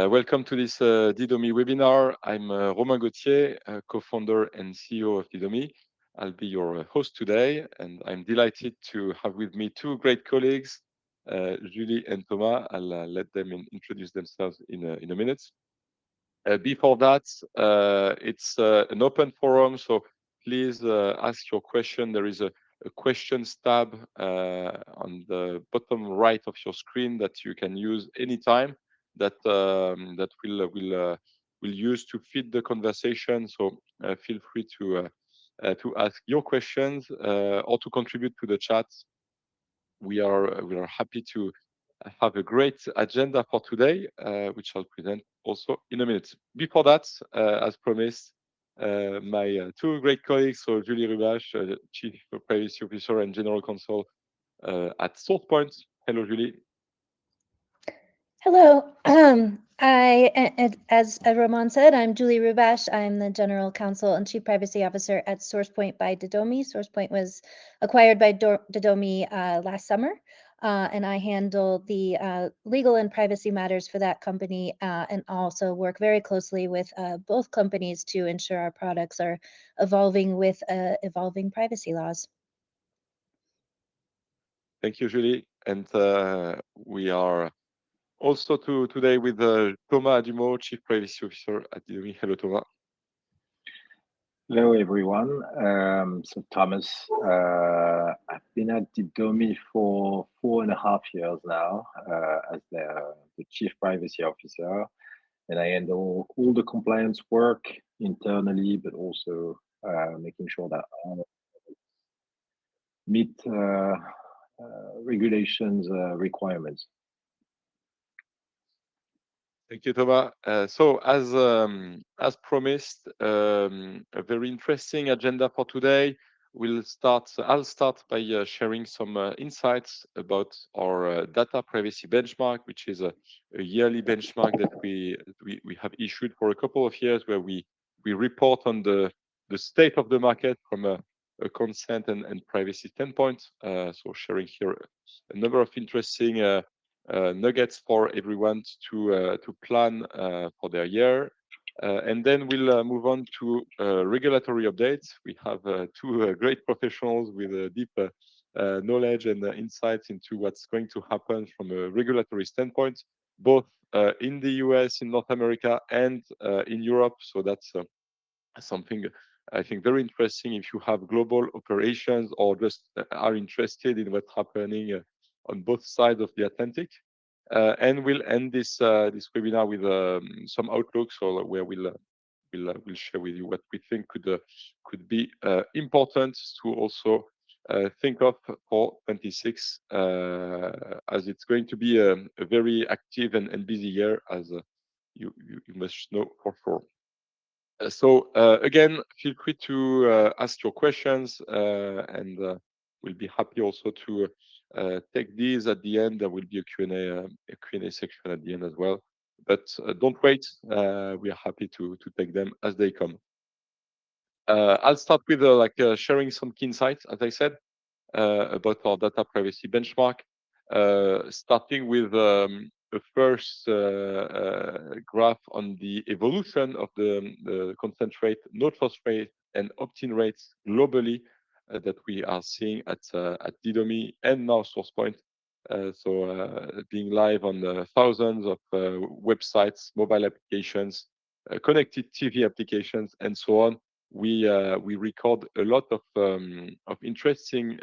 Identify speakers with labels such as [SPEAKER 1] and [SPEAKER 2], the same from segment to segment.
[SPEAKER 1] Welcome to this Didomi webinar. I'm Romain Gauthier, co-founder and CEO of Didomi. I'll be your host today, and I'm delighted to have with me two great colleagues, Julie and Thomas. I'll let them introduce themselves in a minute. Before that, it's an open forum, so please ask your question. There is a questions tab on the bottom right of your screen that you can use anytime. That will use to feed the conversation. So feel free to ask your questions or to contribute to the chat. We are happy to have a great agenda for today, which I'll present also in a minute. Before that, as promised, my two great colleagues, so Julie Rubash, Chief Privacy Officer and General Counsel at Sourcepoint. Hello, Julie.
[SPEAKER 2] Hello. As Romain said, I'm Julie Rubash. I'm the General Counsel and Chief Privacy Officer at Sourcepoint by Didomi. Sourcepoint was acquired by Didomi last summer, and I handle the legal and privacy matters for that company, and also work very closely with both companies to ensure our products are evolving with evolving privacy laws.
[SPEAKER 1] Thank you, Julie. And we are also today with Thomas Adhumeau, Chief Privacy Officer at Didomi. Hello, Thomas.
[SPEAKER 3] Hello, everyone. So Thomas, I've been at Didomi for 4.5 years now as the Chief Privacy Officer, and I handle all the compliance work internally, but also making sure that all meet regulations requirements.
[SPEAKER 1] Thank you, Thomas. So, as promised, a very interesting agenda for today. I'll start by sharing some insights about our data privacy benchmark, which is a yearly benchmark that we have issued for a couple of years, where we report on the state of the market from a consent and privacy standpoint. So, sharing here a number of interesting nuggets for everyone to plan for their year. And then we'll move on to regulatory updates. We have two great professionals with a deep knowledge and insights into what's going to happen from a regulatory standpoint, both in the US, in North America, and in Europe. So that's something I think very interesting if you have global operations or just are interested in what's happening on both sides of the Atlantic. And we'll end this webinar with some outlook, so where we'll share with you what we think could be important to also think of for 26, as it's going to be a very active and busy year, as you must know for sure. So again, feel free to ask your questions, and we'll be happy also to take these at the end. There will be a Q&A section at the end as well. But don't wait. We are happy to take them as they come. I'll start with sharing some key insights, as I said, about our data privacy benchmark, starting with the first graph on the evolution of the consent rate, no trust rate, and opt-in rates globally that we are seeing at Didomi and now Sourcepoint. So being live on thousands of websites, mobile applications, connected TV applications, and so on. We record a lot of interesting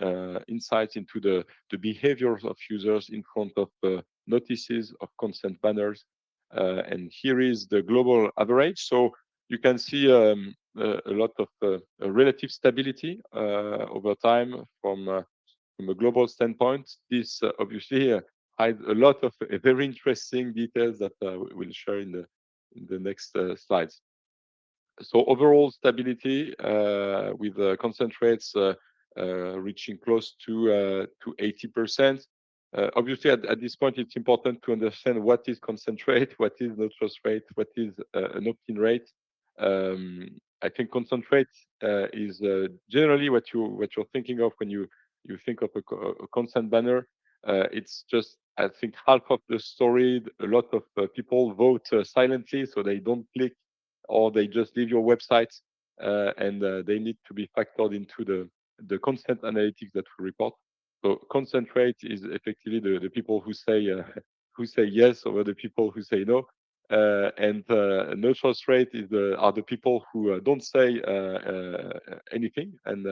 [SPEAKER 1] insights into the behaviors of users in front of notices of consent banners. And here is the global average. So you can see a lot of relative stability over time from a global standpoint. This obviously hides a lot of very interesting details that we'll share in the next slides. So overall stability with consent rates reaching close to 80%. Obviously, at this point, it's important to understand what is consent rate, what is no trust rate, what is an opt-in rate. I think consent rate is generally what you're thinking of when you think of a consent banner. it's just, I think, half of the story. A lot of people vote silently, so they don't click or they just leave your website, and they need to be factored into the consent analytics that we report. So consent rate is effectively the people who say who say yes over the people who say no, and no trust rate is are the people who don't say anything, and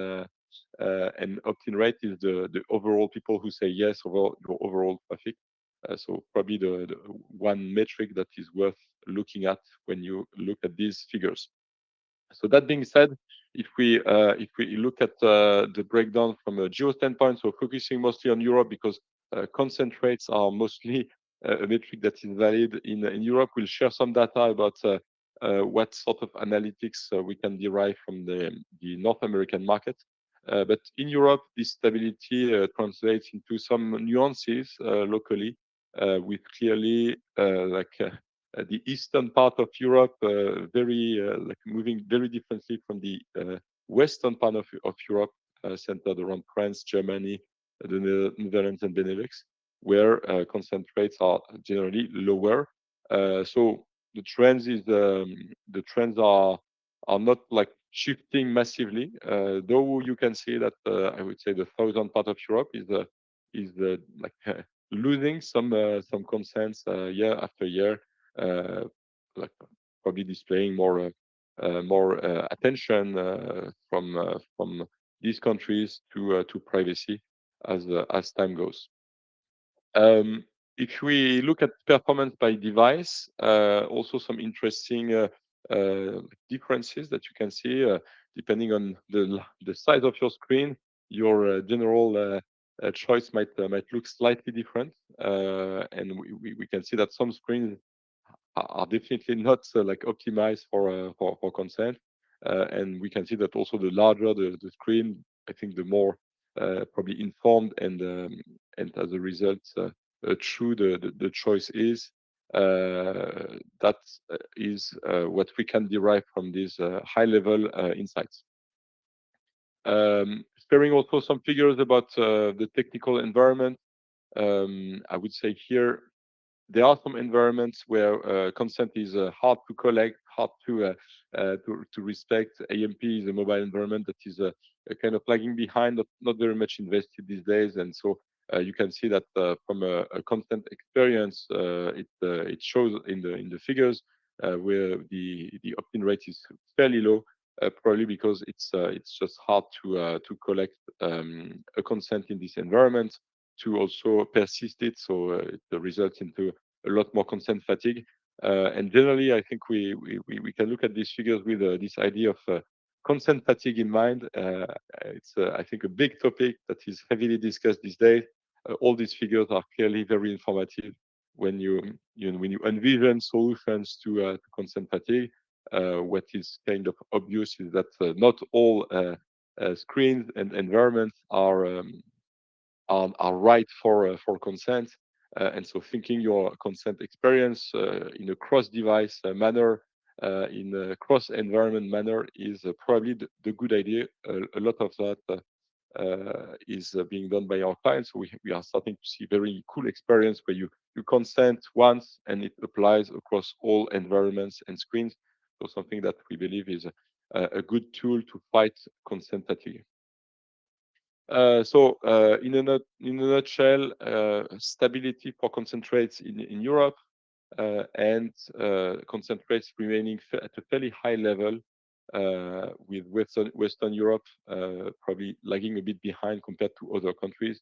[SPEAKER 1] opt-in rate is the overall people who say yes over your overall traffic. So probably the one metric that is worth looking at when you look at these figures. So that being said, if we look at the breakdown from a geo standpoint, so focusing mostly on Europe because consent rates are mostly a metric that is valid in Europe. We'll share some data about what sort of analytics we can derive from the North American market. But in Europe, this stability translates into some nuances locally, with clearly the eastern part of Europe very like moving very differently from the western part of Europe, centered around France, Germany, the Netherlands, and Benelux, where consent rates are generally lower. So the trends are not like shifting massively, though you can see that I would say the southern part of Europe is like losing some consents year after year, uh, like probably displaying more attention from these countries to privacy as time goes. If we look at performance by device, also some interesting differences that you can see depending on the size of your screen. Your general choice might look slightly different, and we can see that some screens are definitely not like optimized for consent, and we can see that also the larger the screen, I think the more probably informed and as a result true the choice is. That is what we can derive from these high level insights. Sharing also some figures about the technical environment. I would say here there are some environments where consent is hard to collect, hard to respect. AMP is a mobile environment that is kind of lagging behind, not very much invested these days, and so you can see that from a consent experience, it shows in the figures where the opt-in rate is fairly low, probably because it's just hard to collect a consent in this environment, to also persist it, so it results into a lot more consent fatigue. And generally, I think we can look at these figures with this idea of consent fatigue in mind. It's, I think, a big topic that is heavily discussed these days. All these figures are clearly very informative when when you envision solutions to consent fatigue. What is kind of obvious is that not all screens and environments are right for consent. And so thinking your consent experience in a cross-device manner, in a cross-environment manner is probably the good idea. A lot of that is being done by our clients. So we are starting to see very cool experience where you consent once and it applies across all environments and screens. So something that we believe is a good tool to fight consent fatigue. In a nutshell, stability for concentrates in Europe, and concentrates remaining at a fairly high level, with Western Europe probably lagging a bit behind compared to other countries,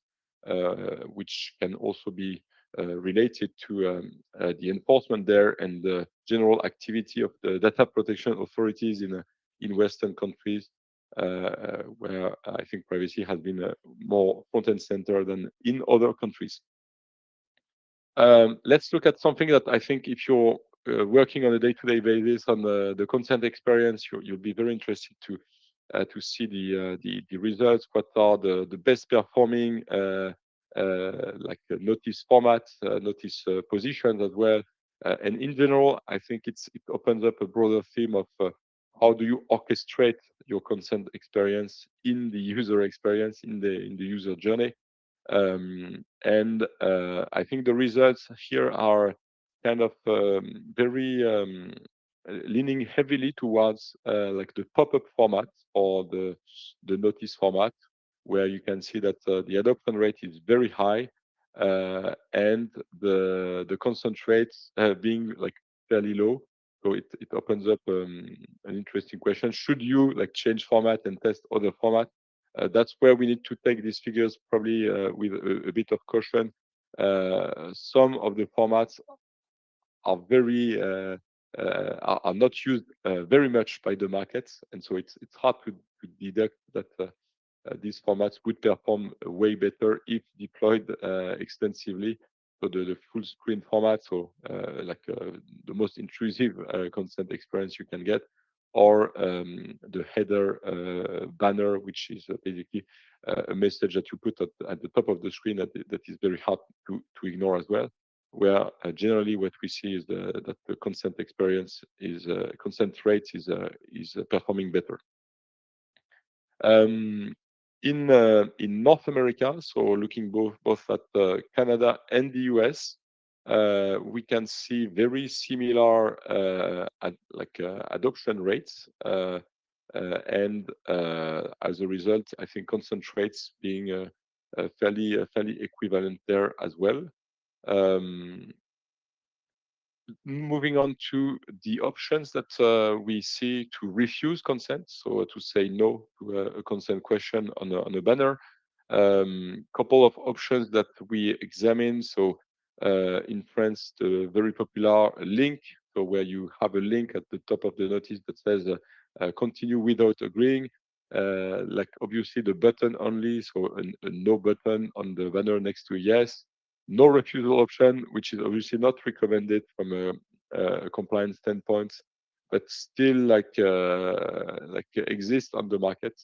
[SPEAKER 1] which can also be related to the enforcement there and the general activity of the data protection authorities in Western countries, where I think privacy has been more front and center than in other countries. Let's look at something that I think if you're working on a day-to-day basis on the consent experience, you'll be very interested to see the results. What are the best performing like notice formats, notice positions as well, and in general, I think it opens up a broader theme of how do you orchestrate your consent experience in the user experience in the user journey. And I think the results here are kind of very leaning heavily towards like the pop-up format or the notice format, where you can see that the adoption rate is very high, and the concentrates being like fairly low. So it opens up an interesting question: should you like change format and test other format? That's where we need to take these figures probably with a bit of caution. Some of the formats are very are not used very much by the markets, and so it's hard to deduct that these formats would perform way better if deployed extensively. So the full screen format, so like the most intrusive consent experience you can get, or the header banner, which is basically a message that you put at the top of the screen that is very hard to ignore as well. Where generally what we see is that the consent experience is consent rate is performing better. Um, in North America, so looking both at Canada and the US, we can see very similar adoption rates, and as a result, I think consent rates being fairly equivalent there as well. Um, Moving on to the options that we see to refuse consent, so to say no to a consent question on a banner. Couple of options that we examine. So in France, the very popular link, so where you have a link at the top of the notice that says continue without agreeing. Like obviously the button only, so a no button on the banner next to yes. No refusal option, which is obviously not recommended from a compliance standpoint, but still like exists on the market.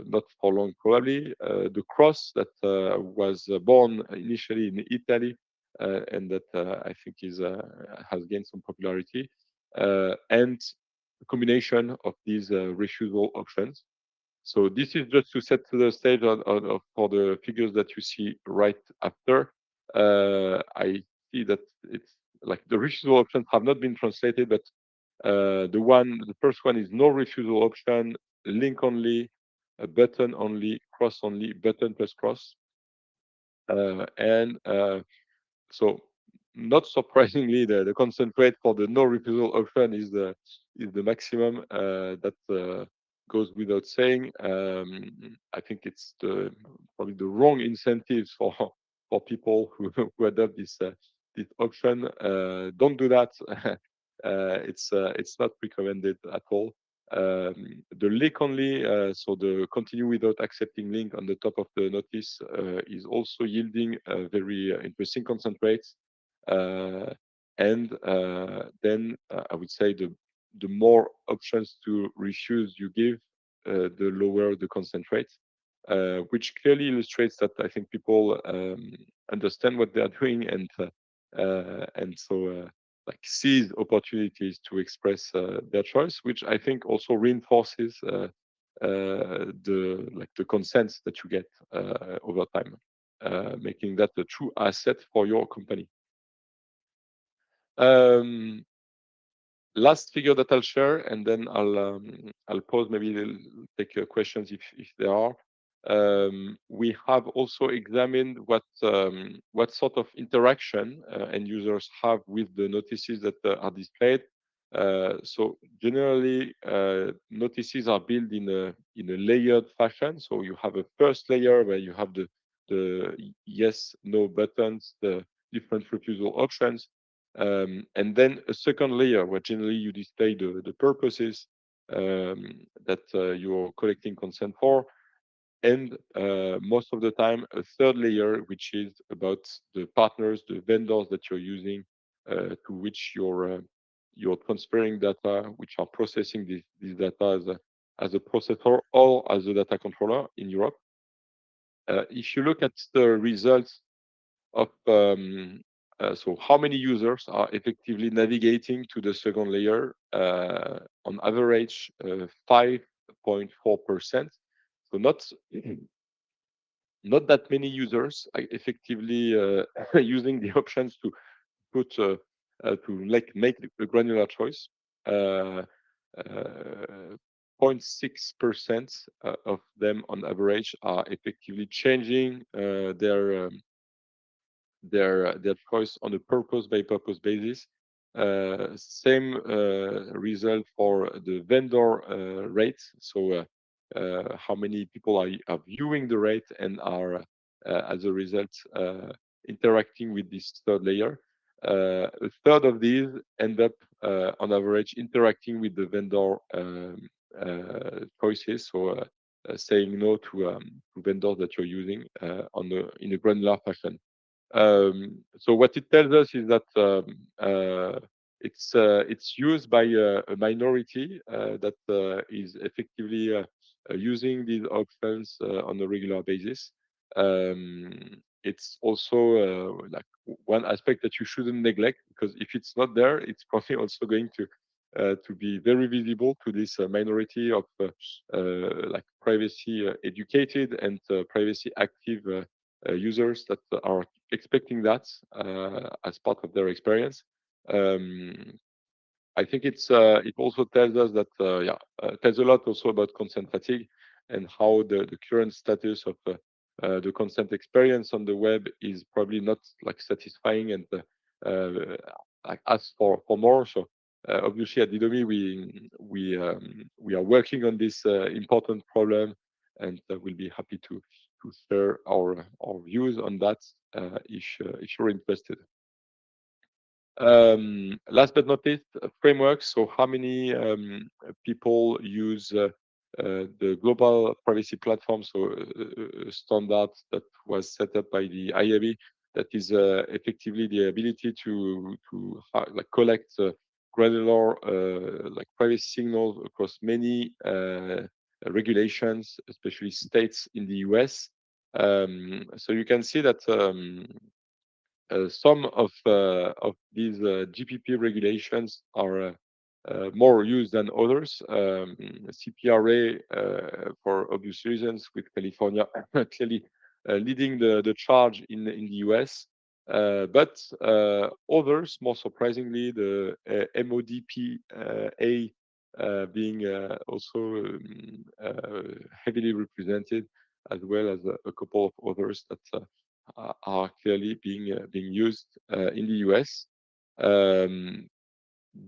[SPEAKER 1] Not for long, probably. The cross that was born initially in Italy, and that I think is has gained some popularity, and a combination of these refusal options. So this is just to set the stage for the figures that you see right after. I see that it's like the refusal options have not been translated, but the first one is no refusal option, link only, a button only, cross only, button plus cross, and so not surprisingly, the consent rate for the no refusal option is the maximum. That goes without saying. I think it's probably the wrong incentives for for people who adopt this option. Don't do that. It's not recommended at all. The link only, so the continue without accepting link on the top of the notice is also yielding very interesting consent rates. And then I would say the more options to refuse you give, the lower the consent rate, which clearly illustrates that I think people understand what they are doing, and so like seize opportunities to express their choice, which I think also reinforces the consent that you get over time, making that a true asset for your company. Um, Last figure that I'll share, and then I'll pause. Maybe take questions if there are. We have also examined what sort of interaction end users have with the notices that are displayed. So generally, notices are built in a layered fashion. So you have a first layer where you have the yes no buttons, the different refusal options, and then a second layer where generally you display the purposes that you're collecting consent for, and most of the time a third layer, which is about the partners, the vendors that you're using, to which you're transferring data, which are processing this data as a processor or as a data controller in Europe. If you look at the results of so how many users are effectively navigating to the second layer, on average 5.4%. So not that many users are effectively using the options to put to like make a granular choice. Uh, 0.6% of them on average are effectively changing their choice on a purpose by purpose basis. Same result for the vendor rate. So how many people are viewing the rate and are as a result interacting with this third layer. A third of these end up on average interacting with the vendor choices. So saying no to vendors that you're using in a granular fashion. So what it tells us is that it's used by a minority that is effectively using these options on a regular basis. It's also like one aspect that you shouldn't neglect, because if it's not there, it's probably also going to be very visible to this minority of like privacy educated and privacy active users that are expecting that as part of their experience. Um, I think it also tells us that tells a lot also about consent fatigue and how the current status of the consent experience on the web is probably not like satisfying and like ask for more. So obviously at Didomi we are working on this important problem, and we'll be happy to share our views on that if you're interested. Last but not least, frameworks. So how many people use the global privacy platform? So a standard that was set up by the IAB, that is effectively the ability to like collect granular like privacy signals across many regulations, especially states in the US. So you can see that some of these GPP regulations are more used than others. CPRA, for obvious reasons, with California clearly leading the charge in the US. But others, more surprisingly, the MODPA being also heavily represented, as well as a couple of others that are clearly being used in the US. Um,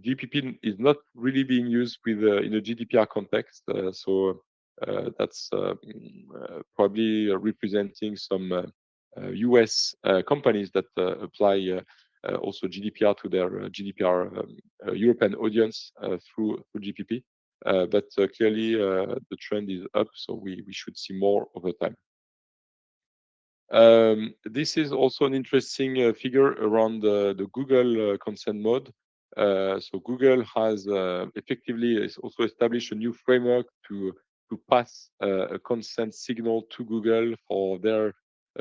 [SPEAKER 1] GPP is not really being used with in a GDPR context, so that's probably representing some US companies that apply also GDPR to their GDPR European audience through GPP. But clearly the trend is up, so we should see more over time. This is also an interesting figure around the Google consent mode. So Google has effectively is also established a new framework to pass a consent signal to Google for their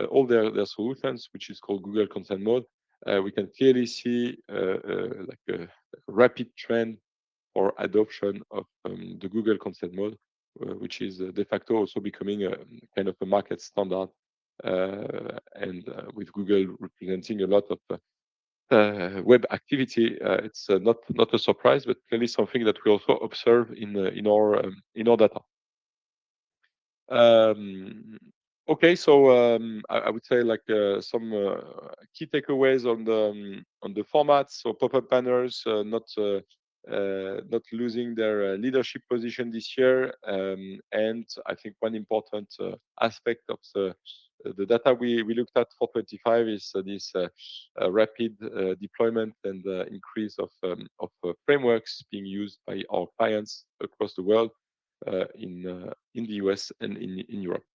[SPEAKER 1] all their solutions, which is called Google consent mode. We can clearly see like a rapid trend or adoption of the Google consent mode, which is de facto also becoming a kind of a market standard, and with Google representing a lot of web activity, it's not a surprise, but clearly something that we also observe in our data. Um, okay, so I would say like some key takeaways on the formats. So pop-up banners not losing their leadership position this year, and I think one important aspect of the data we looked at for 25 is this rapid deployment and increase of frameworks being used by our clients across the world, in the US and in Europe.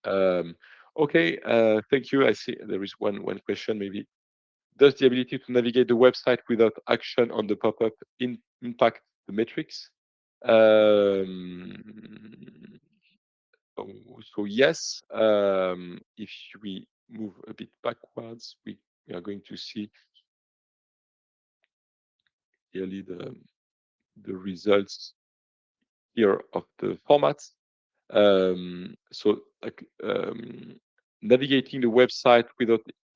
[SPEAKER 1] Um, okay, thank you. I see there is one question maybe. Does the ability to navigate the website without action on the pop-up impact the metrics? Um, so yes, if we move a bit backwards, we are going to see clearly the results here of the formats. So like navigating the website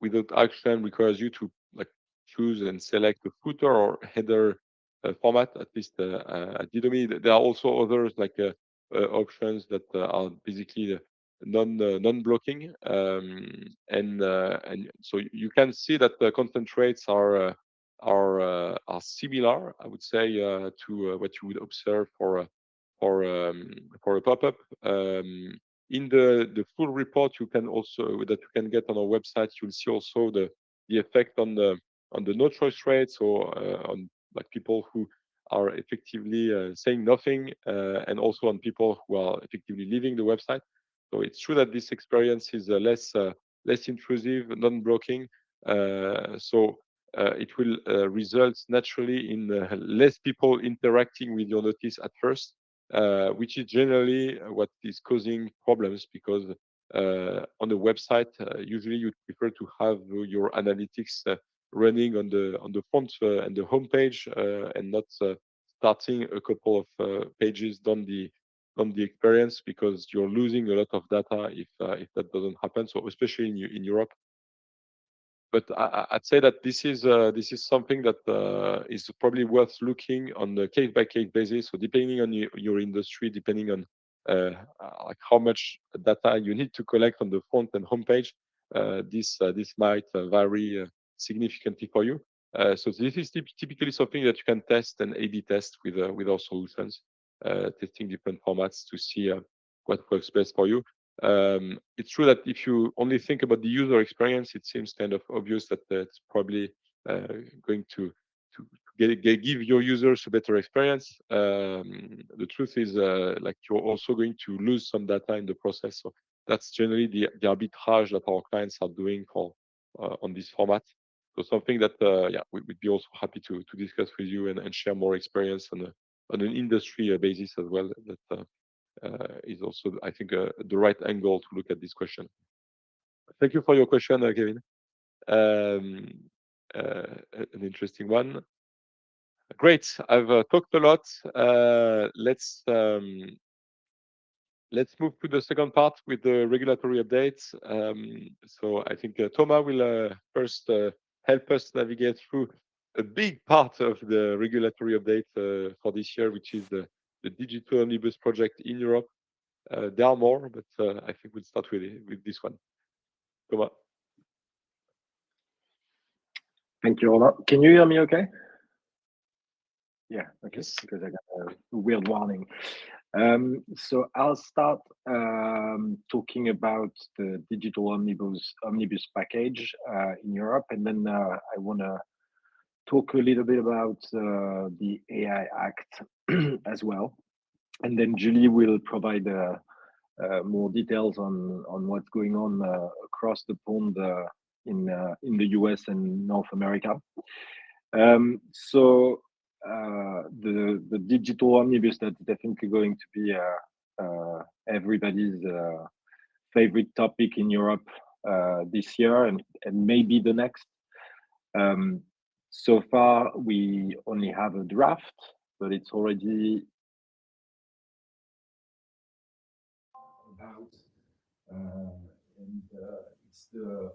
[SPEAKER 1] without action requires you to like choose and select a footer or header format. At least at Didomi, there are also others like options that are basically non-blocking, and so you can see that the content rates are similar, I would say, to what you would observe for a pop-up. In the full report, you can also that you can get on our website, you'll see also the effect on the no choice rate, so on like people who are effectively saying nothing, and also on people who are effectively leaving the website. So it's true that this experience is less intrusive, non-blocking. It will result naturally in less people interacting with your notice at first, which is generally what is causing problems, because on the website, usually you prefer to have your analytics running on the front and the homepage, and not starting a couple of pages down the experience, because you're losing a lot of data if that doesn't happen. So especially in Europe. But I'd say that this is something that is probably worth looking on a case by case basis. So depending on your industry, depending on like how much data you need to collect on the front and homepage, this might vary significantly for you. So this is typically something that you can test and A/B test with our solutions, testing different formats to see what works best for you. It's true that if you only think about the user experience, it seems kind of obvious that it's probably going to give your users a better experience. The truth is, like you're also going to lose some data in the process. So that's generally the arbitrage that our clients are doing for on this format. So something that yeah, we'd be also happy to discuss with you and share more experience on an industry basis as well. That is also, I think, the right angle to look at this question. Thank you for your question, Kevin. Um, an interesting one. Great. I've talked a lot. Let's move to the second part with the regulatory updates. So I think Thomas will first help us navigate through a big part of the regulatory update for this year, which is the Digital Omnibus project in Europe. There are more, but I think we'll start with this one. Thomas.
[SPEAKER 3] Thank you, Romain. Can you hear me okay? Yeah, okay,
[SPEAKER 1] Yes.
[SPEAKER 3] because I got a weird warning. So I'll start talking about the Digital Omnibus package in Europe, and then I want to talk a little bit about the AI Act as well. And then Julie will provide more details on what's going on across the pond in the US and North America. So the digital omnibus, that's definitely going to be everybody's favorite topic in Europe this year and maybe the next. So far, we only have a draft, but it's already about, and it's the.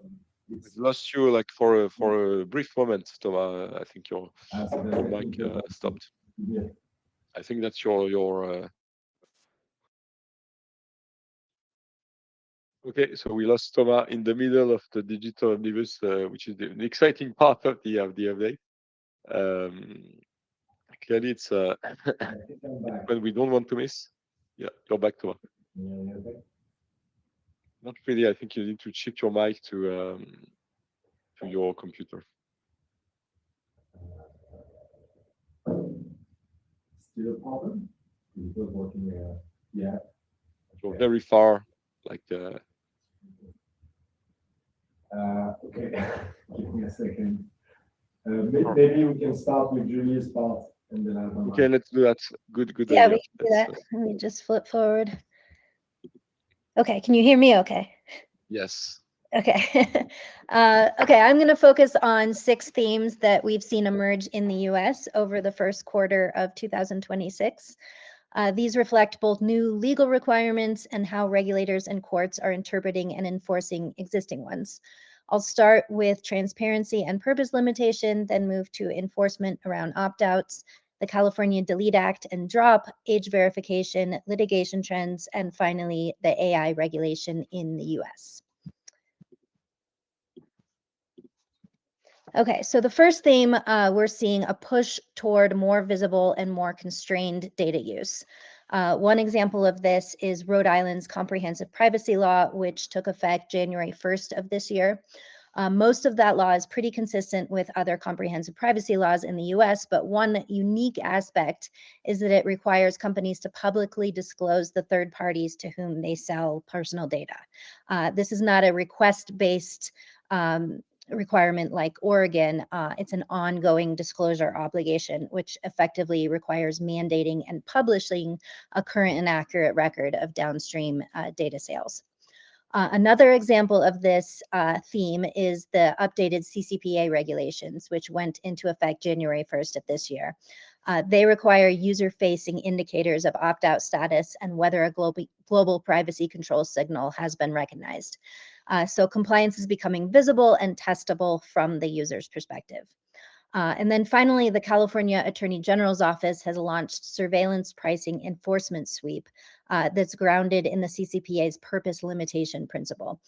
[SPEAKER 1] We've lost you like for a brief moment, Thomas. I think your mic stopped.
[SPEAKER 3] Yeah.
[SPEAKER 1] I think that's your. Okay, so we lost Thomas in the middle of the digital omnibus, which is the exciting part of the update. Clearly, it's when we don't want to miss. Yeah, you're back, Thomas.
[SPEAKER 3] Yeah, okay.
[SPEAKER 1] Not really. I think you need to shift your mic to your computer.
[SPEAKER 3] Still a problem? Is it working? Yeah.
[SPEAKER 1] You're very far, like.
[SPEAKER 3] Okay, give me a second. Maybe we can start with Julie's part and then I'll come
[SPEAKER 1] Okay,
[SPEAKER 3] back.
[SPEAKER 1] let's do that. Good
[SPEAKER 2] Yeah,
[SPEAKER 1] idea.
[SPEAKER 2] we can do that. Let me just flip forward. Okay, can you hear me okay?
[SPEAKER 1] Yes.
[SPEAKER 2] Okay. Okay, I'm going to focus on 6 themes that we've seen emerge in the US over the first quarter of 2026. These reflect both new legal requirements and how regulators and courts are interpreting and enforcing existing ones. I'll start with transparency and purpose limitation, then move to enforcement around opt-outs, the California Delete Act and drop, age verification, litigation trends, and finally, the AI regulation in the US. Okay, so the first theme, we're seeing a push toward more visible and more constrained data use. One example of this is Rhode Island's comprehensive privacy law, which took effect January 1st of this year. Most of that law is pretty consistent with other comprehensive privacy laws in the US, but one unique aspect is that it requires companies to publicly disclose the third parties to whom they sell personal data. This is not a request-based requirement like Oregon. It's an ongoing disclosure obligation, which effectively requires mandating and publishing a current and accurate record of downstream data sales. Another example of this theme is the updated CCPA regulations, which went into effect January 1st of this year. They require user-facing indicators of opt-out status and whether a global privacy control signal has been recognized. So compliance is becoming visible and testable from the user's perspective. And then finally, the California Attorney General's Office has launched surveillance pricing enforcement sweep that's grounded in the CCPA's purpose limitation principle,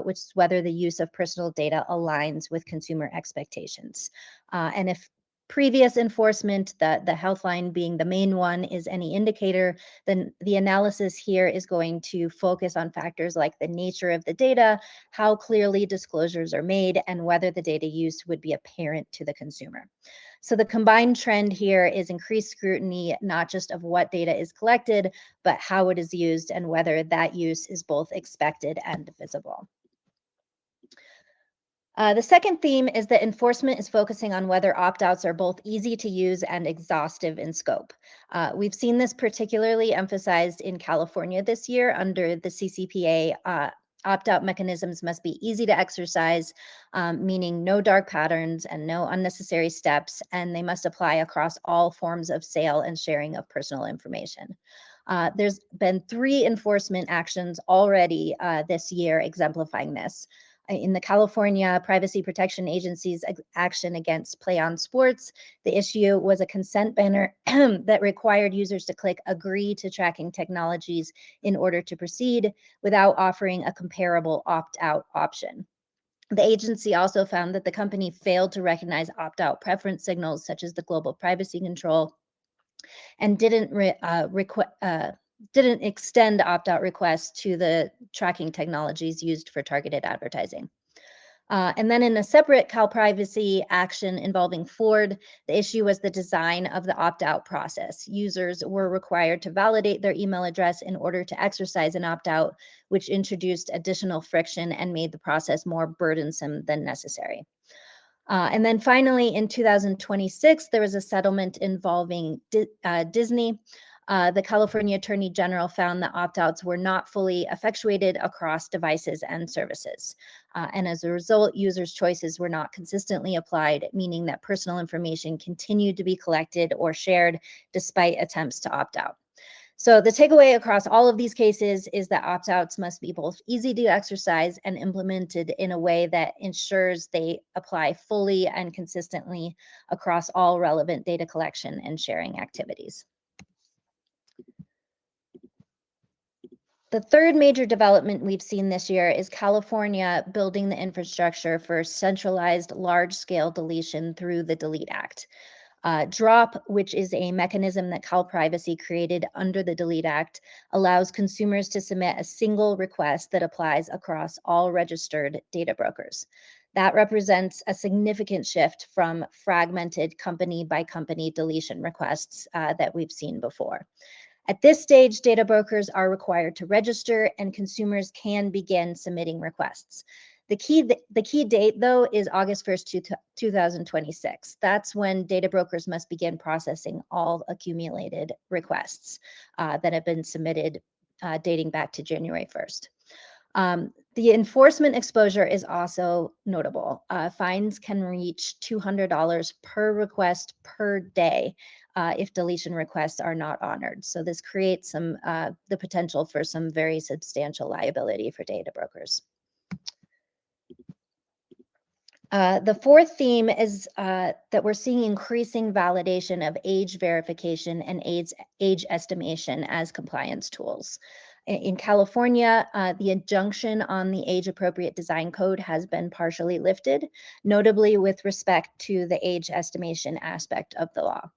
[SPEAKER 2] which is whether the use of personal data aligns with consumer expectations. And if previous enforcement, the Healthline being the main one, is any indicator, then the analysis here is going to focus on factors like the nature of the data, how clearly disclosures are made, and whether the data use would be apparent to the consumer. So the combined trend here is increased scrutiny, not just of what data is collected, but how it is used and whether that use is both expected and visible. The second theme is that enforcement is focusing on whether opt-outs are both easy to use and exhaustive in scope. We've seen this particularly emphasized in California this year under the CCPA. Opt-out mechanisms must be easy to exercise, meaning no dark patterns and no unnecessary steps, and they must apply across all forms of sale and sharing of personal information. There's been 3 enforcement actions already this year exemplifying this. In the California Privacy Protection Agency's action against Play On Sports, the issue was a consent banner that required users to click agree to tracking technologies in order to proceed without offering a comparable opt-out option. The agency also found that the company failed to recognize opt-out preference signals such as the global privacy control and didn't extend opt-out requests to the tracking technologies used for targeted advertising. And then in a separate CalPrivacy action involving Ford, the issue was the design of the opt-out process. Users were required to validate their email address in order to exercise an opt-out, which introduced additional friction and made the process more burdensome than necessary. And then finally, in 2026, there was a settlement involving Disney. The California Attorney General found that opt-outs were not fully effectuated across devices and services. And as a result, users' choices were not consistently applied, meaning that personal information continued to be collected or shared despite attempts to opt out. So the takeaway across all of these cases is that opt-outs must be both easy to exercise and implemented in a way that ensures they apply fully and consistently across all relevant data collection and sharing activities. The third major development we've seen this year is California building the infrastructure for centralized large-scale deletion through the Delete Act. Drop, which is a mechanism that CalPrivacy created under the Delete Act, allows consumers to submit a single request that applies across all registered data brokers. That represents a significant shift from fragmented company-by-company deletion requests that we've seen before. At this stage, data brokers are required to register and consumers can begin submitting requests. The key date, though, is August 1st, 2026. That's when data brokers must begin processing all accumulated requests that have been submitted dating back to January 1st. The enforcement exposure is also notable. Fines can reach $200 per request per day if deletion requests are not honored. So this creates the potential for some very substantial liability for data brokers. The fourth theme is that we're seeing increasing validation of age verification and age estimation as compliance tools. In California, the injunction on the age-appropriate design code has been partially lifted, notably with respect to the age estimation aspect of the law.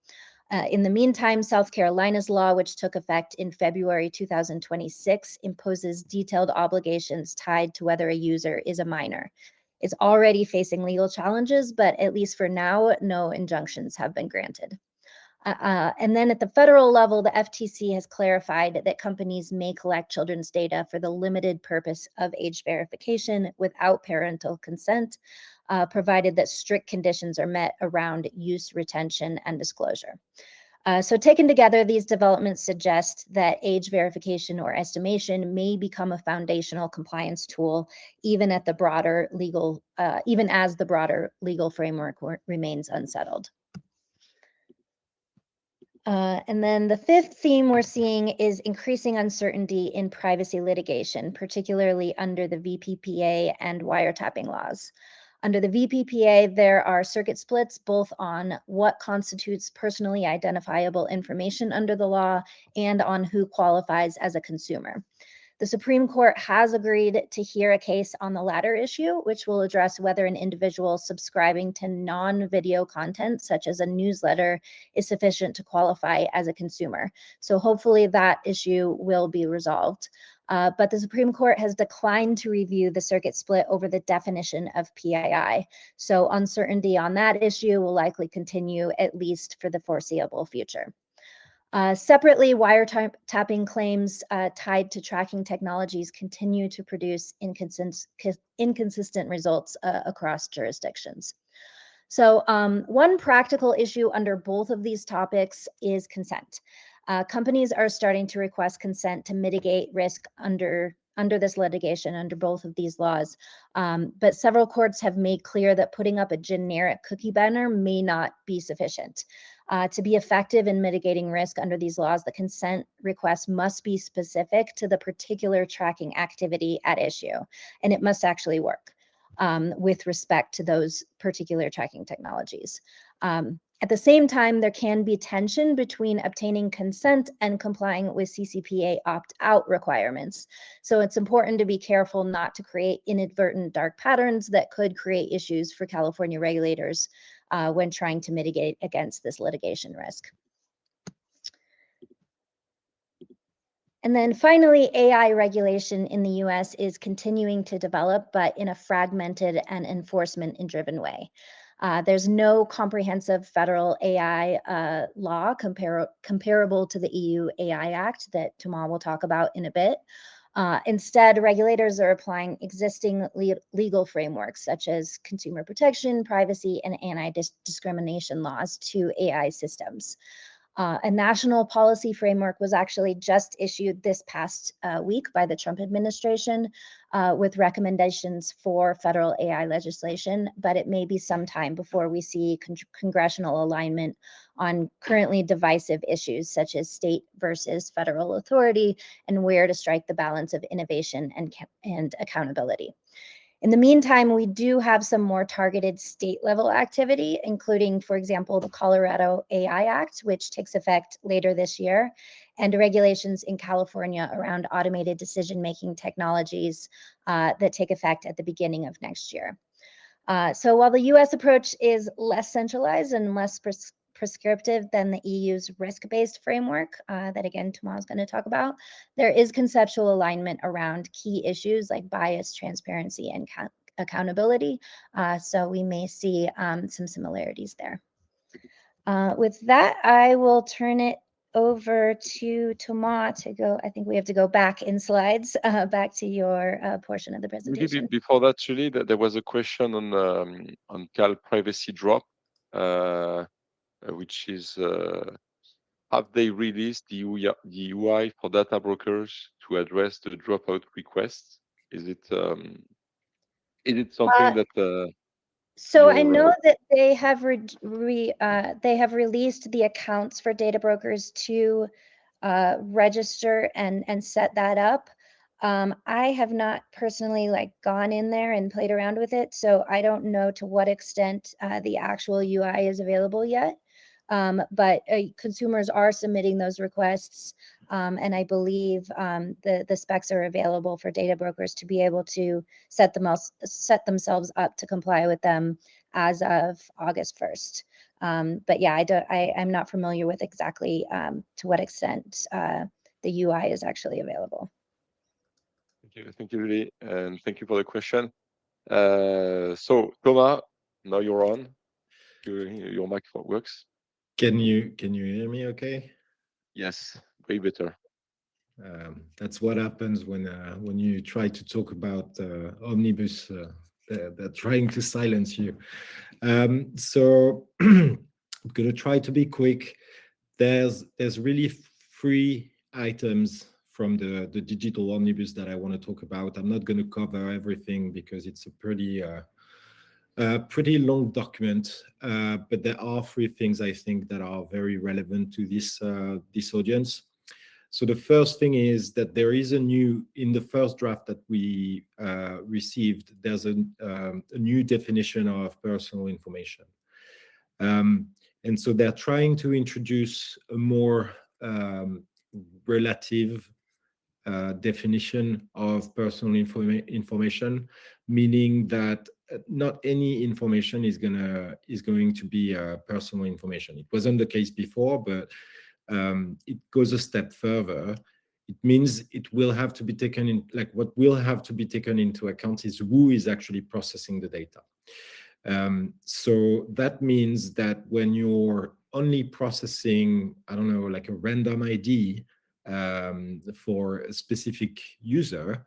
[SPEAKER 2] In the meantime, South Carolina's law, which took effect in February 2026, imposes detailed obligations tied to whether a user is a minor. It's already facing legal challenges, but at least for now, no injunctions have been granted. And then at the federal level, the FTC has clarified that companies may collect children's data for the limited purpose of age verification without parental consent, provided that strict conditions are met around use, retention, and disclosure. So taken together, these developments suggest that age verification or estimation may become a foundational compliance tool, even as the broader legal framework remains unsettled. And then the fifth theme we're seeing is increasing uncertainty in privacy litigation, particularly under the VPPA and wiretapping laws. Under the VPPA, there are circuit splits both on what constitutes personally identifiable information under the law and on who qualifies as a consumer. The Supreme Court has agreed to hear a case on the latter issue, which will address whether an individual subscribing to non-video content, such as a newsletter, is sufficient to qualify as a consumer. So hopefully that issue will be resolved. But the Supreme Court has declined to review the circuit split over the definition of PII. So uncertainty on that issue will likely continue at least for the foreseeable future. Separately, wiretapping claims tied to tracking technologies continue to produce inconsistent results across jurisdictions. So one practical issue under both of these topics is consent. Companies are starting to request consent to mitigate risk under this litigation, under both of these laws. But several courts have made clear that putting up a generic cookie banner may not be sufficient. To be effective in mitigating risk under these laws, the consent request must be specific to the particular tracking activity at issue, and it must actually work with respect to those particular tracking technologies. At the same time, there can be tension between obtaining consent and complying with CCPA opt-out requirements. So it's important to be careful not to create inadvertent dark patterns that could create issues for California regulators when trying to mitigate against this litigation risk. And then finally, AI regulation in the US is continuing to develop, but in a fragmented and enforcement-driven way. There's no comprehensive federal AI law comparable to the EU AI Act that Thomas will talk about in a bit. Instead, regulators are applying existing legal frameworks such as consumer protection, privacy, and anti-discrimination laws to AI systems. A national policy framework was actually just issued this past week by the Trump administration with recommendations for federal AI legislation, but it may be some time before we see congressional alignment on currently divisive issues such as state versus federal authority and where to strike the balance of innovation and accountability. In the meantime, we do have some more targeted state level activity, including, for example, the Colorado AI Act, which takes effect later this year, and regulations in California around automated decision-making technologies that take effect at the beginning of next year. So while the US approach is less centralized and less prescriptive than the EU's risk-based framework that, again, Thomas is going to talk about, there is conceptual alignment around key issues like bias, transparency, and accountability. So we may see some similarities there. With that, I will turn it over to Thomas to go. I think we have to go back in slides, back to your portion of the presentation.
[SPEAKER 1] Maybe before that, Julie, there was a question on Cal privacy drop, which is have they released the UI for data brokers to address the dropout requests? Is it something that
[SPEAKER 2] So I
[SPEAKER 1] you're
[SPEAKER 2] know that they have they have released the accounts for data brokers to register and set that up. I have not personally like gone in there and played around with it, so I don't know to what extent the actual UI is available yet. But consumers are submitting those requests, and I believe the specs are available for data brokers to be able to set themselves up to comply with them as of August 1st. But yeah, I'm not familiar with exactly to what extent the UI is actually available.
[SPEAKER 1] thank you, Julie, and thank you for the question. So Thomas, now you're on. Your microphone works.
[SPEAKER 4] Can you hear me okay?
[SPEAKER 1] Yes, way better.
[SPEAKER 4] That's what happens when you try to talk about omnibus. They're trying to silence you. So I'm gonna try to be quick. There's really three items from the digital omnibus that I want to talk about. I'm not going to cover everything because it's a pretty long document, but there are three things I think that are very relevant to this audience. So the first thing is that there is in the first draft that we received, there's a new definition of personal information. And so they're trying to introduce a more relative definition of personal information, meaning that not any information is going to be personal information. It wasn't the case before, but it goes a step further. It means it will have to be taken in, like what will have to be taken into account is who is actually processing the data. So that means that when you're only processing, I don't know, like a random ID for a specific user,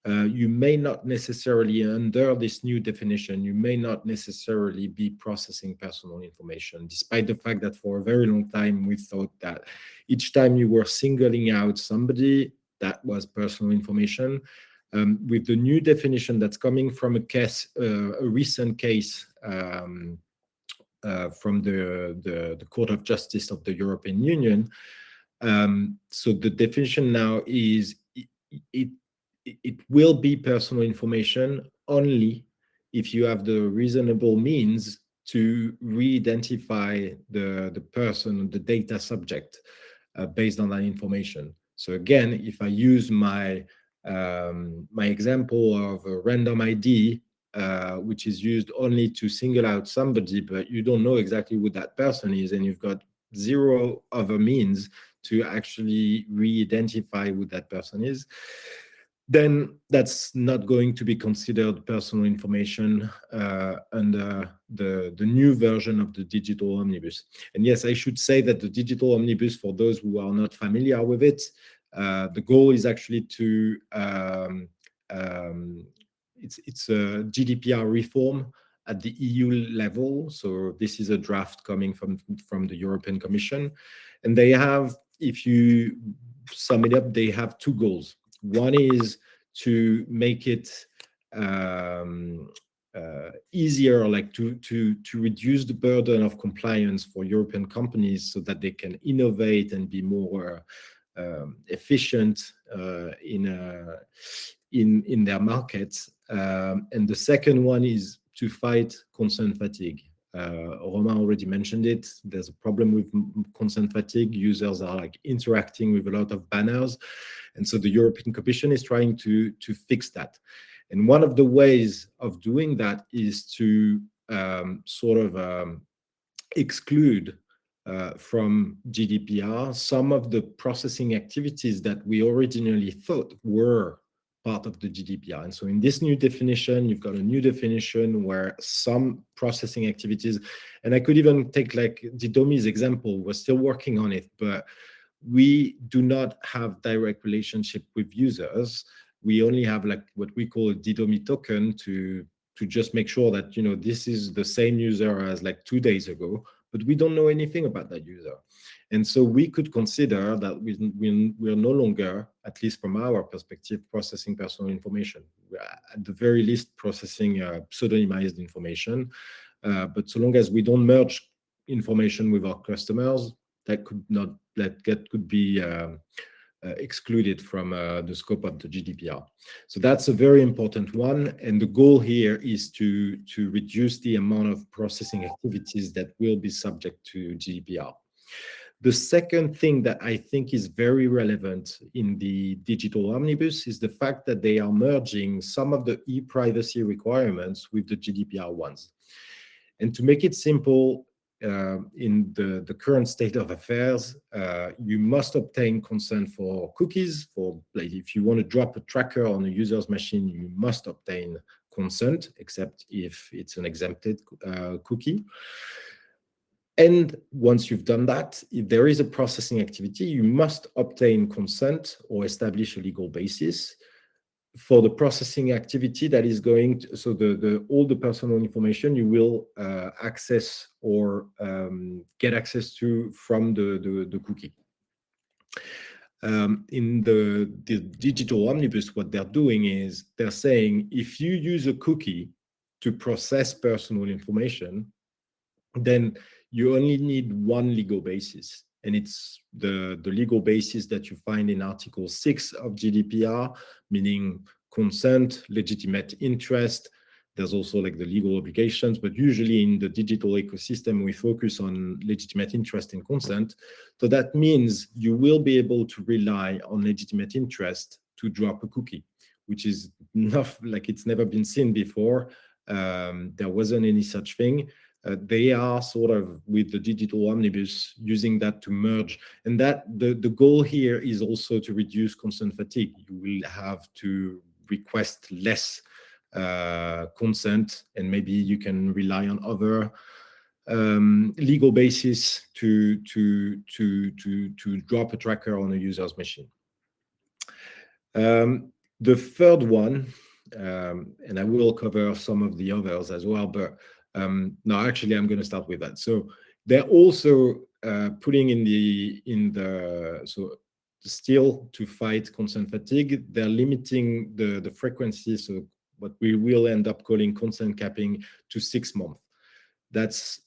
[SPEAKER 4] you may not necessarily, under this new definition, you may not necessarily be processing personal information, despite the fact that for a very long time we thought that each time you were singling out somebody, that was personal information. With the new definition that's coming from a recent case from the Court of Justice of the European Union. So the definition now is it will be personal information only if you have the reasonable means to re-identify the person, the data subject, based on that information. So again, if I use my example of a random ID, which is used only to single out somebody, but you don't know exactly who that person is, and you've got zero other means to actually re-identify who that person is, then that's not going to be considered personal information under the new version of the digital omnibus. And yes, I should say that the digital omnibus, for those who are not familiar with it, the goal is actually to it's a GDPR reform at the EU level. So this is a draft coming from the European Commission, and they have, if you sum it up, they have two goals. One is to make it easier, like to reduce the burden of compliance for European companies so that they can innovate and be more efficient in their markets. And the second one is to fight consent fatigue. Romain already mentioned it. There's a problem with consent fatigue. Users are like interacting with a lot of banners. And so the European Commission is trying to fix that. And one of the ways of doing that is to exclude from GDPR some of the processing activities that we originally thought were part of the GDPR. And so in this new definition, you've got a new definition where some processing activities, and I could even take like Didomi's example, we're still working on it, but we do not have direct relationship with users. We only have like what we call a Didomi token to just make sure that, you know, this is the same user as like 2 days ago, but we don't know anything about that user. And so we could consider that we're no longer, at least from our perspective, processing personal information. We're at the very least processing pseudonymized information. But so long as we don't merge information with our customers, that could be excluded from the scope of the GDPR. So that's a very important one. And the goal here is to reduce the amount of processing activities that will be subject to GDPR. The second thing that I think is very relevant in the digital omnibus is the fact that they are merging some of the e-privacy requirements with the GDPR ones. And to make it simple, in the current state of affairs, you must obtain consent for cookies. For like, if you want to drop a tracker on a user's machine, you must obtain consent, except if it's an exempted cookie. And once you've done that, if there is a processing activity, you must obtain consent or establish a legal basis for the processing activity that is going to, so all the personal information you will access or get access to from the cookie. In the digital omnibus, what they're doing is they're saying if you use a cookie to process personal information, then you only need one legal basis. And it's the legal basis that you find in Article 6 of GDPR, meaning consent, legitimate interest. There's also like the legal obligations, but usually in the digital ecosystem, we focus on legitimate interest and consent. So that means you will be able to rely on legitimate interest to drop a cookie, which is enough, like it's never been seen before. There wasn't any such thing. They are sort of with the digital omnibus using that to merge, and that the goal here is also to reduce consent fatigue. You will have to request less consent, and maybe you can rely on other legal basis to drop a tracker on a user's machine. The third one, and I will cover some of the others as well, but no, actually, I'm going to start with that. So they're also putting so still to fight consent fatigue, they're limiting the frequency, so what we will end up calling consent capping, to 6 months. That's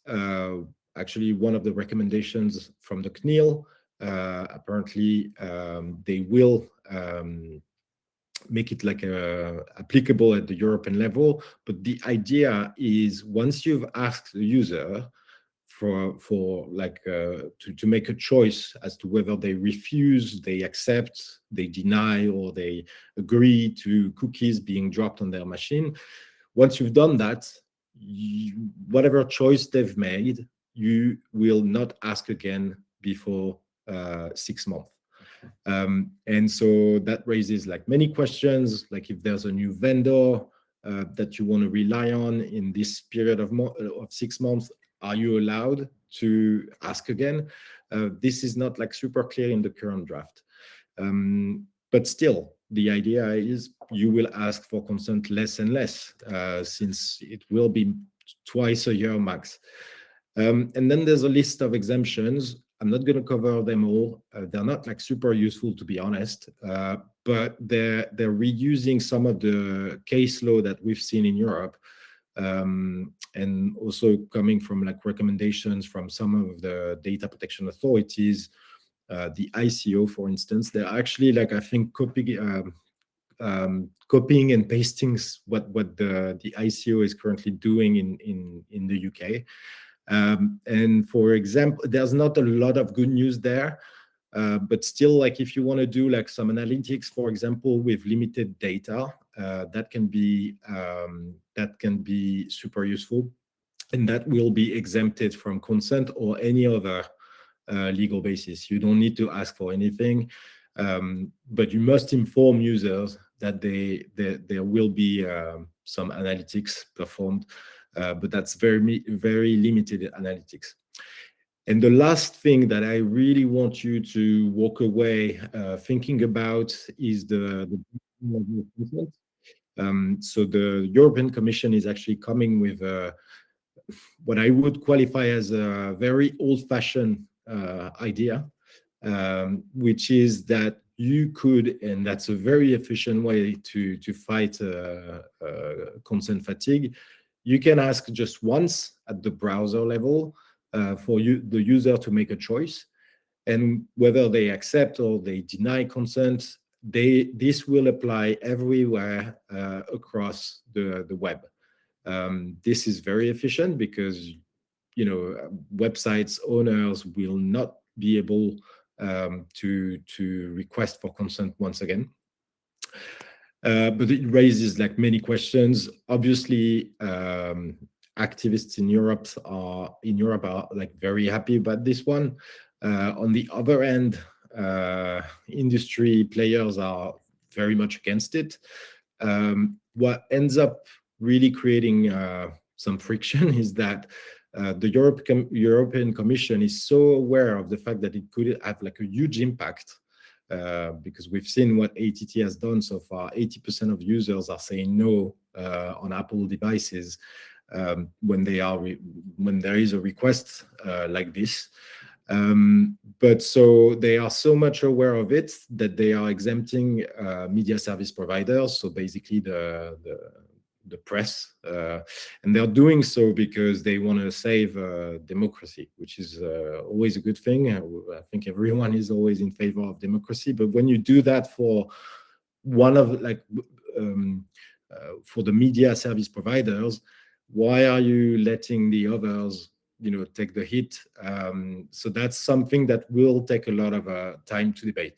[SPEAKER 4] actually one of the recommendations from the CNIL. Apparently, they will make it like applicable at the European level. But the idea is once you've asked the user for like to make a choice as to whether they refuse, they accept, they deny, or they agree to cookies being dropped on their machine, once you've done that, whatever choice they've made, you will not ask again before 6 months. And so that raises like many questions, like if there's a new vendor that you want to rely on in this period of 6 months, are you allowed to ask again? This is not like super clear in the current draft. But still, the idea is you will ask for consent less and less, since it will be twice a year max. And then there's a list of exemptions. I'm not going to cover them all. They're not like super useful, to be honest, but they're reusing some of the case law that we've seen in Europe, and also coming from like recommendations from some of the data protection authorities, the ICO, for instance. They're actually like, I think, copying and pasting what the ICO is currently doing in the UK. And for example, there's not a lot of good news there, but still, like if you want to do like some analytics, for example, with limited data, that can be super useful, and that will be exempted from consent or any other legal basis. You don't need to ask for anything, but you must inform users that there will be some analytics performed. But that's very, very limited analytics. And the last thing that I really want you to walk away thinking about is the consent. So the European Commission is actually coming with what I would qualify as a very old-fashioned idea, which is that you could, and that's a very efficient way to fight consent fatigue. You can ask just once at the browser level for the user to make a choice, and whether they accept or they deny consent, this will apply everywhere across the web. This is very efficient because websites owners will not be able to request for consent once again. But it raises like many questions. Obviously, activists in Europe are like very happy about this one. On the other end, industry players are very much against it. What ends up really creating some friction is that the European Commission is so aware of the fact that it could have like a huge impact, because we've seen what ATT has done so far. 80% of users are saying no on Apple devices when there is a request like this. But so they are so much aware of it that they are exempting media service providers, so basically the press, and they're doing so because they want to save democracy, which is always a good thing. I think everyone is always in favor of democracy, but when you do that for one of like for the media service providers, why are you letting the others take the hit? So that's something that will take a lot of time to debate.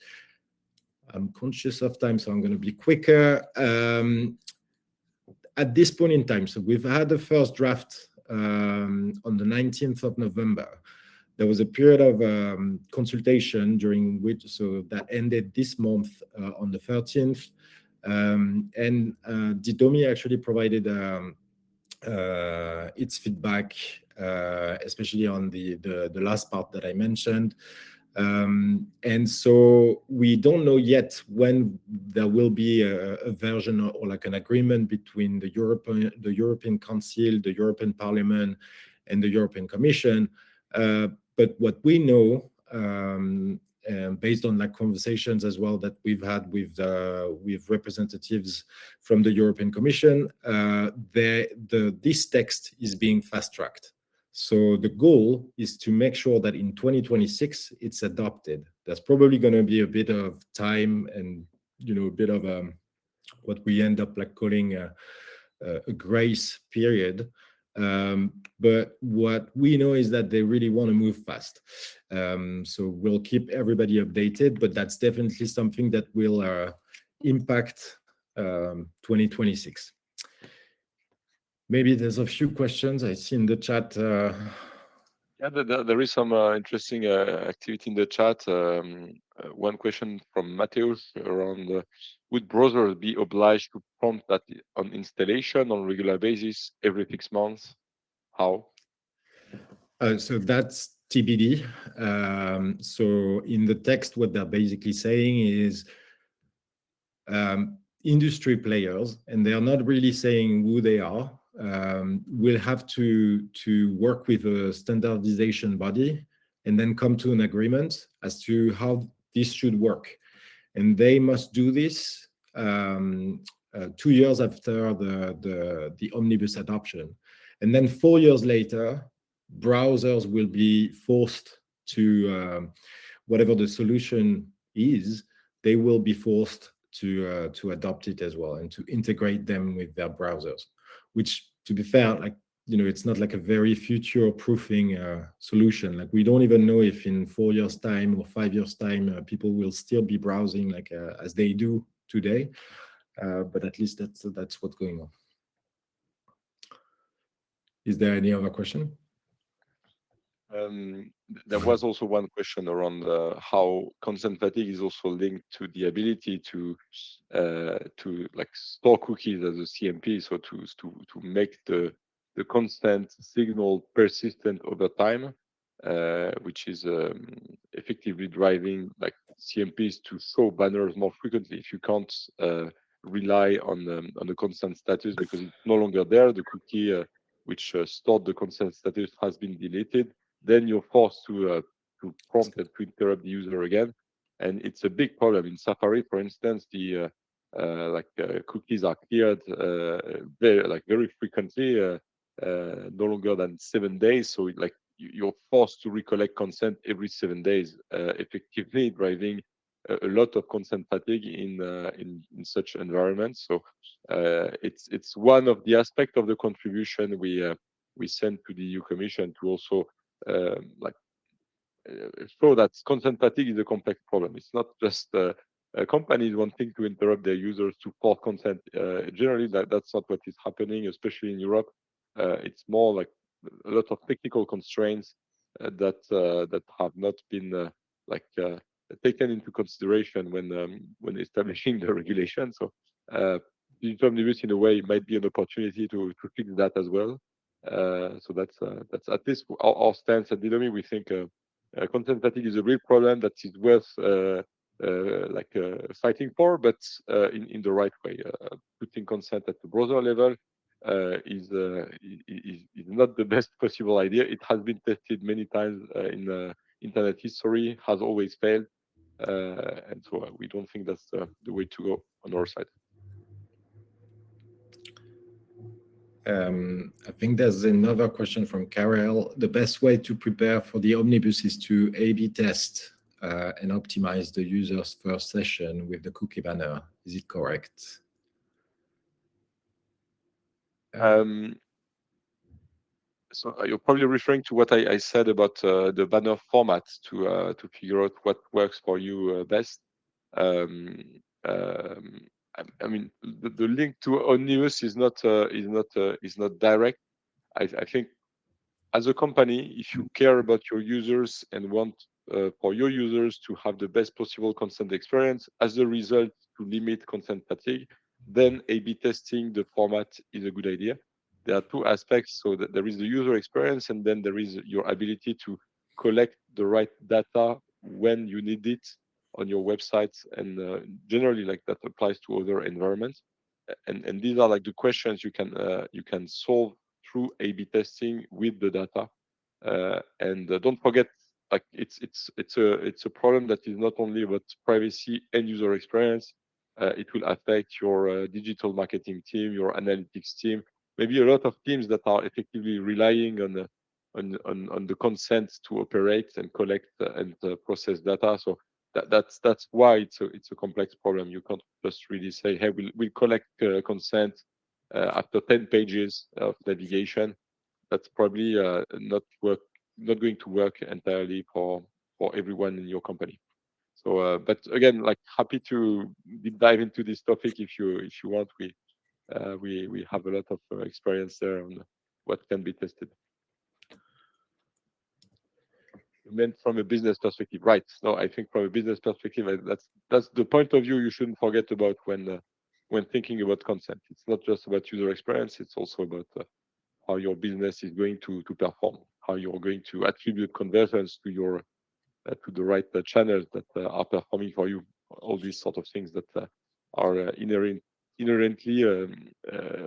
[SPEAKER 4] I'm conscious of time, so I'm going to be quicker. At this point in time, so we've had the first draft on the 19th of November. There was a period of consultation during which, so that ended this month on the 13th. And Didomi actually provided its feedback, especially on the last part that I mentioned. And so we don't know yet when there will be a version or like an agreement between the European Council, the European Parliament, and the European Commission. But what we know, based on like conversations as well that we've had with representatives from the European Commission, this text is being fast-tracked. So the goal is to make sure that in 2026 it's adopted. There's probably going to be a bit of time and a bit of what we end up like calling a grace period. But what we know is that they really want to move fast. So we'll keep everybody updated, but that's definitely something that will impact 2026. Maybe there's a few questions I see in the chat.
[SPEAKER 1] Yeah, there is some interesting activity in the chat. One question from Mateus around would browsers be obliged to prompt that on installation on regular basis every 6 months? How?
[SPEAKER 4] So that's TBD. So in the text, what they're basically saying is industry players, and they are not really saying who they are, will have to work with a standardization body and then come to an agreement as to how this should work. And they must do this 2 years after the omnibus adoption. And then 4 years later, browsers will be forced to, whatever the solution is, they will be forced to adopt it as well and to integrate them with their browsers, which, to be fair, like, it's not like a very future-proofing solution. Like, we don't even know if in 4 years' time or 5 years' time, people will still be browsing like as they do today. But at least that's what's going on. Is there any other question?
[SPEAKER 1] There was also one question around how consent fatigue is also linked to the ability to like store cookies as a CMP, so to make the consent signal persistent over time, which is effectively driving like CMPs to show banners more frequently. If you can't rely on the consent status because it's no longer there, the cookie which stored the consent status has been deleted, then you're forced to prompt and to interrupt the user again, and it's a big problem in Safari. For instance, the cookies are cleared very frequently, no longer than 7 days. So you're forced to recollect consent every 7 days, effectively driving a lot of consent fatigue in such environments. So it's one of the aspects of the contribution we send to the EU Commission to also like show that consent fatigue is a complex problem. It's not just companies wanting to interrupt their users to force consent. Generally, that's not what is happening, especially in Europe. It's more like a lot of technical constraints that have not been like taken into consideration when establishing the regulation. So, digital omnibus, in a way, might be an opportunity to fix that as well. So that's at least our stance at Didomi. We think content fatigue is a real problem that is worth fighting for, but in the right way. Putting consent at the browser level is not the best possible idea. It has been tested many times in internet history, has always failed, and so we don't think that's the way to go on our side.
[SPEAKER 4] I think there's another question from Karel. The best way to prepare for the omnibus is to A/B test and optimize the user's first session with the cookie banner. Is it correct?
[SPEAKER 1] So you're probably referring to what I said about the banner format to figure out what works for you best. Um, um, I mean, the link to Omnibus is not direct. I think as a company, if you care about your users and want for your users to have the best possible consent experience, as a result, to limit consent fatigue, then A/B testing the format is a good idea. There are two aspects. So that there is the user experience, and then there is your ability to collect the right data when you need it on your website, and generally, like that applies to other environments. And these are like the questions you can solve through A/B testing with the data. And don't forget, like it's a problem that is not only about privacy and user experience. It will affect your digital marketing team, your analytics team, maybe a lot of teams that are effectively relying on the consent to operate and collect and process data. So that's why it's a complex problem. You can't just really say, hey, we'll collect consent after 10 pages of navigation. That's probably not going to work entirely for everyone in your company. So, but again, like happy to deep dive into this topic if you want. We have a lot of experience there on what can be tested. You meant from a business perspective, right? No, I think from a business perspective, that's the point of view you shouldn't forget about when thinking about consent. It's not just about user experience; it's also about how your business is going to perform, how you're going to attribute conversions to your to the right channels that are performing for you. All these sort of things that are inherently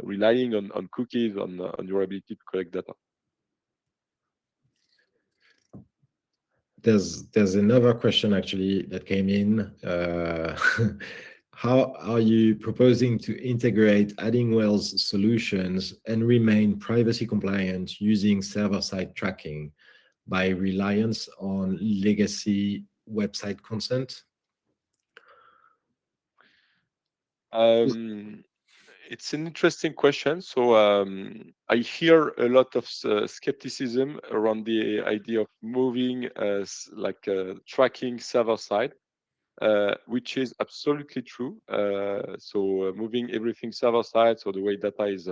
[SPEAKER 1] relying on cookies, on your ability to collect data.
[SPEAKER 4] There's another question actually that came in. How are you proposing to integrate Adhumeau's solutions and remain privacy compliant using server-side tracking by reliance on legacy website consent?
[SPEAKER 1] It's an interesting question. So I hear a lot of skepticism around the idea of moving tracking server side, which is absolutely true. So moving everything server side, so the way data is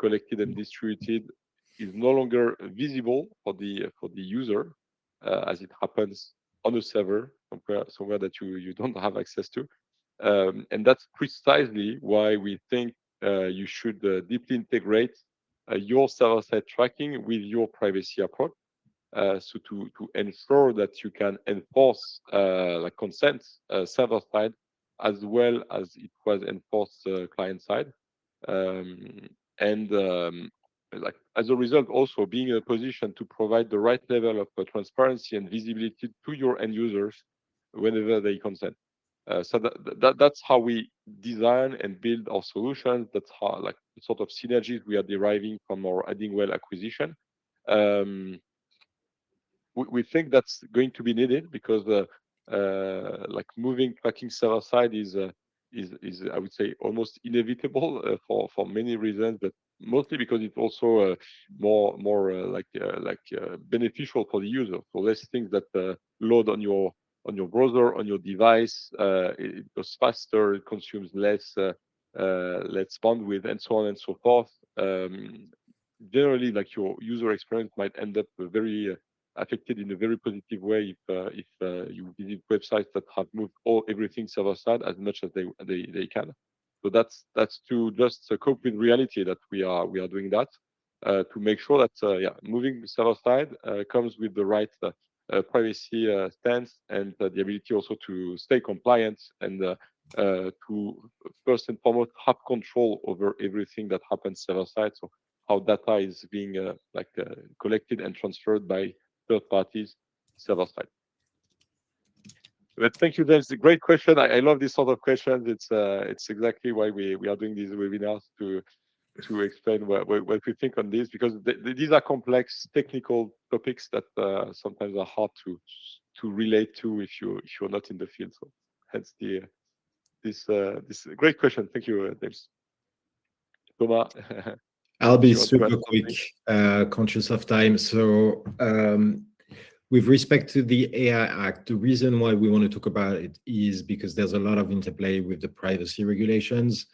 [SPEAKER 1] collected and distributed, is no longer visible for the user as it happens on a server somewhere that you don't have access to. And that's precisely why we think you should deeply integrate your server-side tracking with your privacy approach. So to ensure that you can enforce consent server-side as well as it was enforced client-side. And like as a result, also being in a position to provide the right level of transparency and visibility to your end users whenever they consent. So that's how we design and build our solutions. That's how, like, the sort of synergies we are deriving from our Adhumeau acquisition. Um, we think that's going to be needed because like moving tracking server side is I would say almost inevitable for many reasons, but mostly because it's also more beneficial for the user. So less things that load on your browser, on your device. It goes faster, it consumes less bandwidth, and so on and so forth. Generally, like, your user experience might end up very affected in a very positive way if you visit websites that have moved everything server side as much as they can. So that's to just cope with reality that we are doing that to make sure that yeah, moving server side comes with the right privacy stance and the ability also to stay compliant and to first and foremost have control over everything that happens server side. So how data is being collected and transferred by third parties server side. But thank you, James. A great question. I love this sort of questions. It's exactly why we are doing these webinars to explain what we think on this, because these are complex technical topics that sometimes are hard to relate to if you're not in the field. So hence this great question. Thank you, James. Thomas,
[SPEAKER 4] I'll
[SPEAKER 1] if
[SPEAKER 4] be
[SPEAKER 1] you want to add
[SPEAKER 4] super quick,
[SPEAKER 1] something.
[SPEAKER 4] conscious of time. So, with respect to the AI Act, the reason why we want to talk about it is because there's a lot of interplay with the privacy regulations.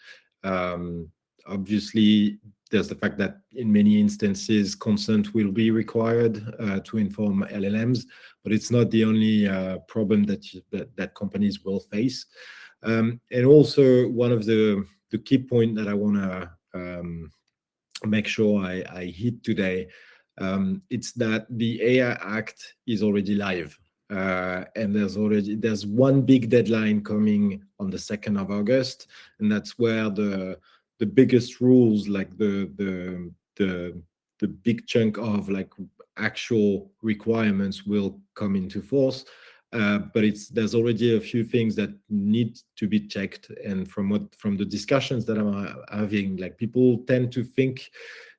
[SPEAKER 4] Obviously, there's the fact that in many instances, consent will be required to inform LLMs, but it's not the only problem that companies will face. And also, one of the key point that I want to make sure I hit today, it's that the AI Act is already live. And there's one big deadline coming on the 2nd of August, and that's where the biggest rules, like the big chunk of like actual requirements will come into force. But there's already a few things that need to be checked, and from the discussions that I'm having, like, people tend to think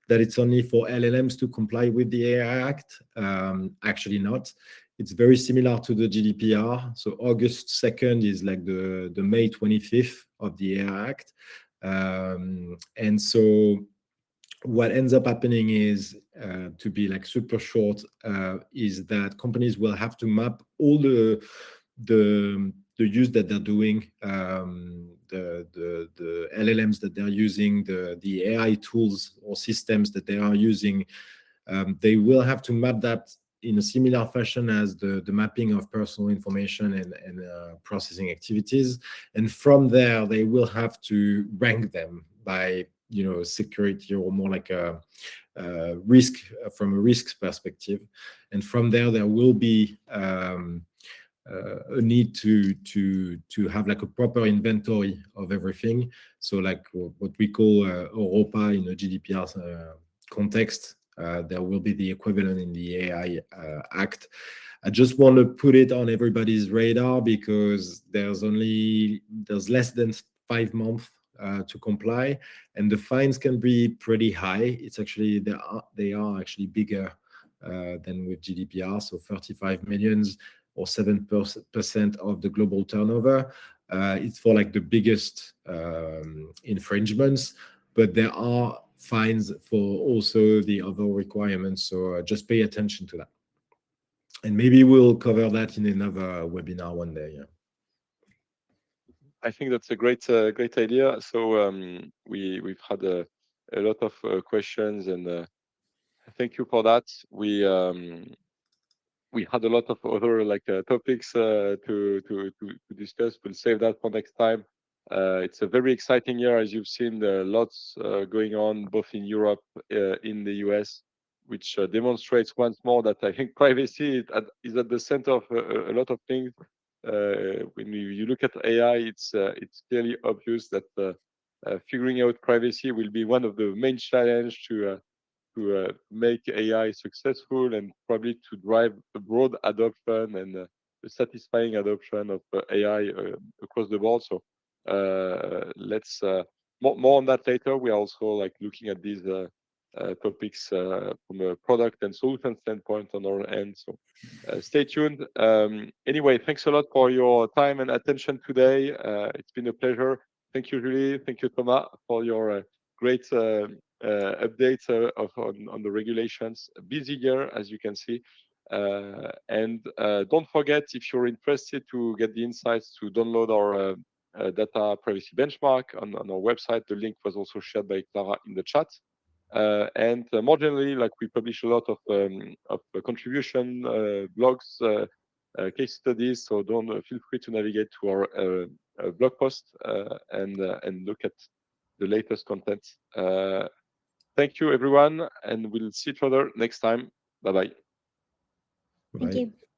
[SPEAKER 4] that it's only for LLMs to comply with the AI Act. Actually not. It's very similar to the GDPR. So August 2nd is like the May 25th of the AI Act. And so what ends up happening is, to be like super short, is that companies will have to map all the use that they're doing, the LLMs that they're using, the AI tools or systems that they are using. They will have to map that in a similar fashion as the mapping of personal information and processing activities. And from there, they will have to rank them by security, or more like a risk, from a risk perspective. And from there will be a need to have like a proper inventory of everything. So like what we call Europa in a GDPR context. There will be the equivalent in the AI Act. I just want to put it on everybody's radar because there's less than 5 months to comply, and the fines can be pretty high. It's actually they are actually bigger than with GDPR, so 35 millions or 7% of the global turnover. It's for like the biggest infringements, but there are fines for also the other requirements. So just pay attention to that. And maybe we'll cover that in another webinar one day. Yeah.
[SPEAKER 1] I think that's a great idea. So we've had a lot of questions, and thank you for that. We had a lot of other topics to discuss. We'll save that for next time. It's a very exciting year, as you've seen. Lots going on both in Europe, in the US, which demonstrates once more that I think privacy is at the center of a lot of things. When you look at AI, it's clearly obvious that figuring out privacy will be one of the main challenge to to make AI successful and probably to drive a broad adoption and a satisfying adoption of AI across the board. So let's more on that later. We are also like looking at these topics from a product and solution standpoint on our end. So stay tuned. Anyway, thanks a lot for your time and attention today. It's been a pleasure. Thank you, Julie. Thank you, Thomas, for your great updates on the regulations. A busy year, as you can see. And don't forget, if you're interested to get the insights, to download our data privacy benchmark on our website. The link was also shared by Clara in the chat. And more generally, like we publish a lot of contribution blogs, case studies. So don't feel free to navigate to our blog post and look at the latest content. Thank you, everyone, and we'll see each other next time. Bye bye.
[SPEAKER 2] Thank
[SPEAKER 4] Bye.
[SPEAKER 2] you.